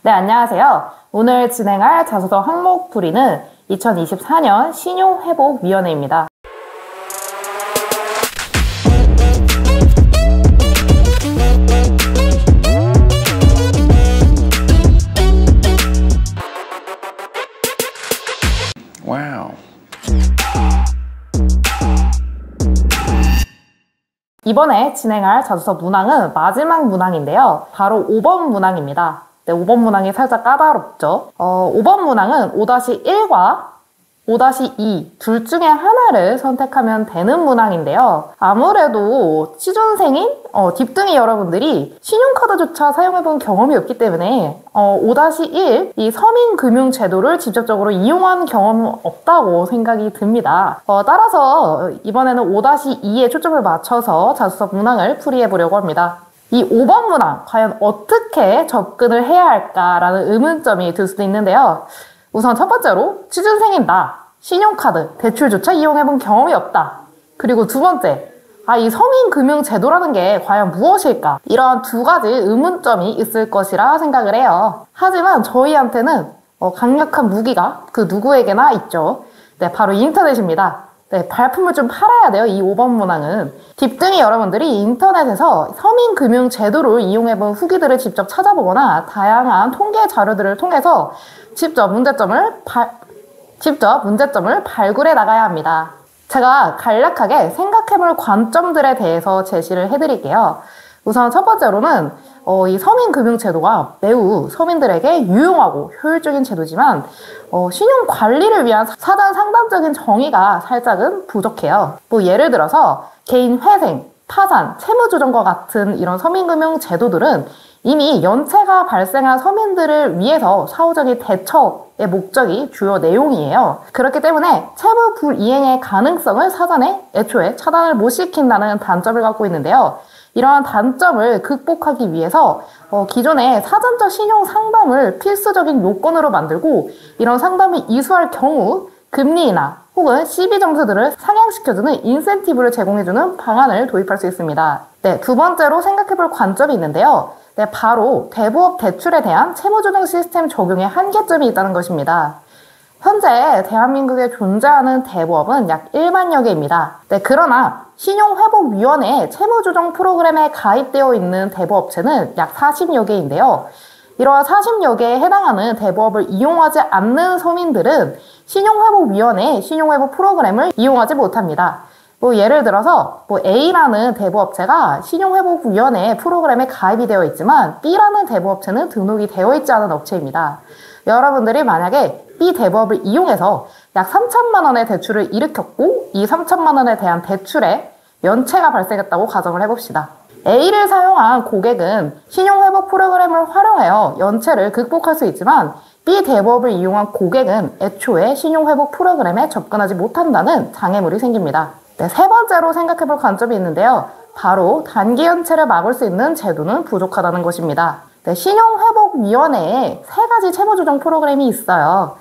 네, 안녕하세요. 오늘 진행할 자소서 항목 풀이는 2024년 신용회복위원회입니다. 와우. 이번에 진행할 자소서 문항은 마지막 문항인데요. 바로 5번 문항입니다. 네, 5번 문항이 살짝 까다롭죠. 5번 문항은 5-1과 5-2 둘 중에 하나를 선택하면 되는 문항인데요. 아무래도 취준생인 딥등이 여러분들이 신용카드조차 사용해본 경험이 없기 때문에 5-1 이 서민금융제도를 직접적으로 이용한 경험은 없다고 생각이 듭니다. 따라서 이번에는 5-2에 초점을 맞춰서 자소서 문항을 풀이해보려고 합니다. 이 5번 문항, 과연 어떻게 접근을 해야 할까라는 의문점이 들 수도 있는데요. 우선 첫 번째로 취준생인 나, 신용카드, 대출조차 이용해본 경험이 없다. 그리고 두 번째, 이 서민금융제도라는 게 과연 무엇일까? 이런 두 가지 의문점이 있을 것이라 생각을 해요. 하지만 저희한테는 강력한 무기가 그 누구에게나 있죠. 네, 바로 인터넷입니다. 네, 발품을 좀 팔아야 돼요. 이 5번 문항은. 딥등이 여러분들이 인터넷에서 서민금융제도를 이용해본 후기들을 직접 찾아보거나 다양한 통계 자료들을 통해서 직접 문제점을 발굴해 나가야 합니다. 제가 간략하게 생각해볼 관점들에 대해서 제시를 해드릴게요. 우선 첫 번째로는 이 서민금융제도가 매우 서민들에게 유용하고 효율적인 제도지만 신용 관리를 위한 사전 상담적인 정의가 살짝은 부족해요. 뭐 예를 들어서 개인 회생, 파산, 채무조정과 같은 이런 서민금융제도들은 이미 연체가 발생한 서민들을 위해서 사후적인 대처의 목적이 주요 내용이에요. 그렇기 때문에 채무 불이행의 가능성을 사전에 애초에 차단을 못 시킨다는 단점을 갖고 있는데요. 이러한 단점을 극복하기 위해서 기존의 사전적 신용 상담을 필수적인 요건으로 만들고 이런 상담을 이수할 경우 금리나 혹은 CB 점수들을 상향시켜주는 인센티브를 제공해주는 방안을 도입할 수 있습니다. 네, 두 번째로 생각해볼 관점이 있는데요. 네, 바로 대부업 대출에 대한 채무조정 시스템 적용에 한계점이 있다는 것입니다. 현재 대한민국에 존재하는 대부업은 약 1만여 개입니다. 네, 그러나 신용회복위원회 채무조정 프로그램에 가입되어 있는 대부업체는 약 40여 개인데요. 이러한 40여 개에 해당하는 대부업을 이용하지 않는 서민들은 신용회복위원회 신용회복 프로그램을 이용하지 못합니다. 예를 들어서 A라는 대부업체가 신용회복위원회 프로그램에 가입이 되어 있지만 B라는 대부업체는 등록이 되어 있지 않은 업체입니다. 여러분들이 만약에 B 대부업을 이용해서 약 3천만 원의 대출을 일으켰고 이 3천만 원에 대한 대출에 연체가 발생했다고 가정을 해봅시다. A를 사용한 고객은 신용회복 프로그램을 활용하여 연체를 극복할 수 있지만 B 대부업을 이용한 고객은 애초에 신용회복 프로그램에 접근하지 못한다는 장애물이 생깁니다. 네, 세 번째로 생각해볼 관점이 있는데요. 바로 단기 연체를 막을 수 있는 제도는 부족하다는 것입니다. 네, 신용회복위원회에 세 가지 채무조정 프로그램이 있어요.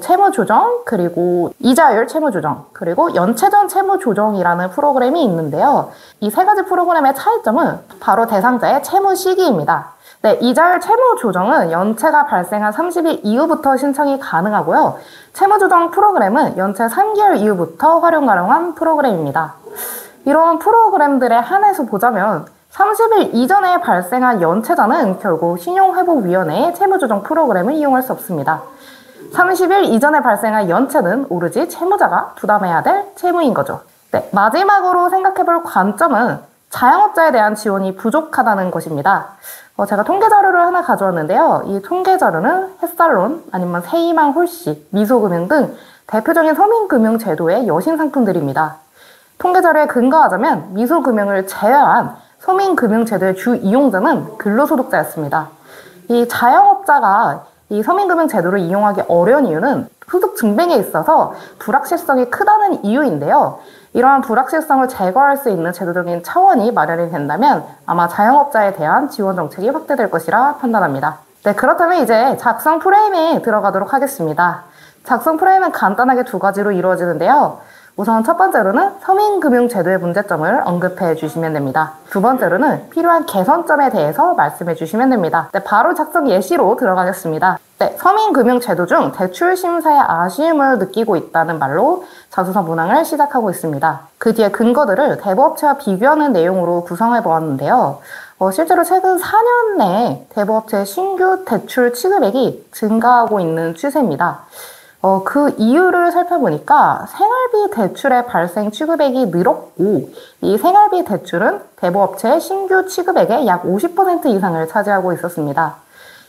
채무조정, 그리고 이자율 채무조정, 그리고 연체전 채무조정이라는 프로그램이 있는데요. 이 세 가지 프로그램의 차이점은 바로 대상자의 채무 시기입니다. 네, 이자율 채무조정은 연체가 발생한 30일 이후부터 신청이 가능하고요. 채무조정 프로그램은 연체 3개월 이후부터 활용 가능한 프로그램입니다. 이런 프로그램들에 한해서 보자면 30일 이전에 발생한 연체자는 결국 신용회복위원회의 채무조정 프로그램을 이용할 수 없습니다. 30일 이전에 발생한 연체는 오로지 채무자가 부담해야 될 채무인 거죠. 네, 마지막으로 생각해볼 관점은 자영업자에 대한 지원이 부족하다는 것입니다. 제가 통계 자료를 하나 가져왔는데요. 이 통계 자료는 햇살론, 아니면 세이망 홀씨, 미소금융 등 대표적인 서민금융제도의 여신 상품들입니다. 통계 자료에 근거하자면 미소금융을 제외한 서민금융제도의 주 이용자는 근로소득자였습니다. 이 자영업자가 이 서민금융제도를 이용하기 어려운 이유는 소득 증빙에 있어서 불확실성이 크다는 이유인데요. 이러한 불확실성을 제거할 수 있는 제도적인 차원이 마련이 된다면 아마 자영업자에 대한 지원 정책이 확대될 것이라 판단합니다. 네, 그렇다면 이제 작성 프레임에 들어가도록 하겠습니다. 작성 프레임은 간단하게 두 가지로 이루어지는데요. 우선 첫 번째로는 서민금융제도의 문제점을 언급해 주시면 됩니다. 두 번째로는 필요한 개선점에 대해서 말씀해 주시면 됩니다. 네, 바로 작성 예시로 들어가겠습니다. 네, 서민금융제도 중 대출 심사에 아쉬움을 느끼고 있다는 말로 자소서 문항을 시작하고 있습니다. 그 뒤에 근거들을 대부업체와 비교하는 내용으로 구성해 보았는데요. 실제로 최근 4년 내에 대부업체의 신규 대출 취급액이 증가하고 있는 추세입니다. 그 이유를 살펴보니까 생활비 대출의 발생 취급액이 늘었고, 이 생활비 대출은 대부업체의 신규 취급액의 약 50% 이상을 차지하고 있었습니다.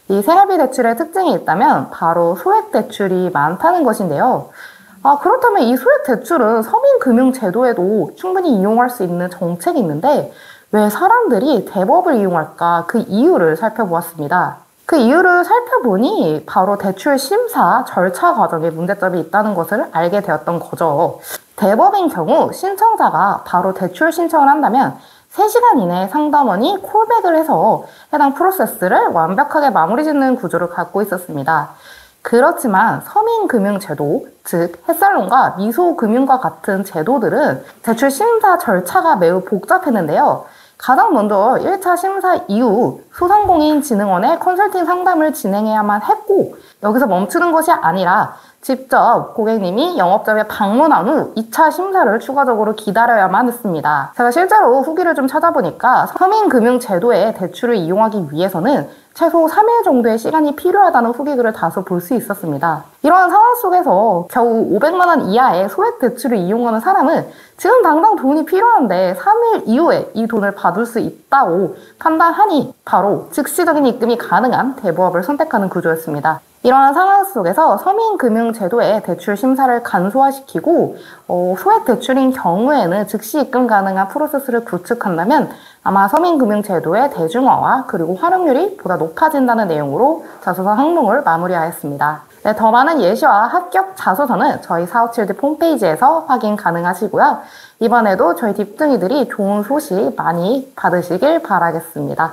이 생활비 대출의 특징이 있다면 바로 소액 대출이 많다는 것인데요. 그렇다면 이 소액 대출은 서민금융제도에도 충분히 이용할 수 있는 정책이 있는데 왜 사람들이 대부업을 이용할까? 그 이유를 살펴보았습니다. 그 이유를 살펴보니 바로 대출 심사 절차 과정에 문제점이 있다는 것을 알게 되었던 거죠. 대법인 경우 신청자가 바로 대출 신청을 한다면 3시간 이내에 상담원이 콜백을 해서 해당 프로세스를 완벽하게 마무리 짓는 구조를 갖고 있었습니다. 그렇지만 서민금융제도, 즉 햇살론과 미소금융과 같은 제도들은 대출 심사 절차가 매우 복잡했는데요. 가장 먼저 1차 심사 이후 소상공인진흥원의 컨설팅 상담을 진행해야만 했고, 여기서 멈추는 것이 아니라 직접 고객님이 영업점에 방문한 후 2차 심사를 추가적으로 기다려야만 했습니다. 제가 실제로 후기를 좀 찾아보니까 서민금융제도의 대출을 이용하기 위해서는 최소 3일 정도의 시간이 필요하다는 후기글을 다소 볼 수 있었습니다. 이러한 상황 속에서 겨우 500만 원 이하의 소액 대출을 이용하는 사람은 지금 당장 돈이 필요한데 3일 이후에 이 돈을 받을 수 있다고 판단하니 바로 즉시적인 입금이 가능한 대부업을 선택하는 구조였습니다. 이러한 상황 속에서 서민금융제도의 대출 심사를 간소화시키고 소액 대출인 경우에는 즉시 입금 가능한 프로세스를 구축한다면 아마 서민금융제도의 대중화와 그리고 활용률이 보다 높아진다는 내용으로 자소서 항목을 마무리하였습니다. 네, 더 많은 예시와 합격 자소서는 저희 457딥 홈페이지에서 확인 가능하시고요. 이번에도 저희 딥둥이들이 좋은 소식 많이 받으시길 바라겠습니다.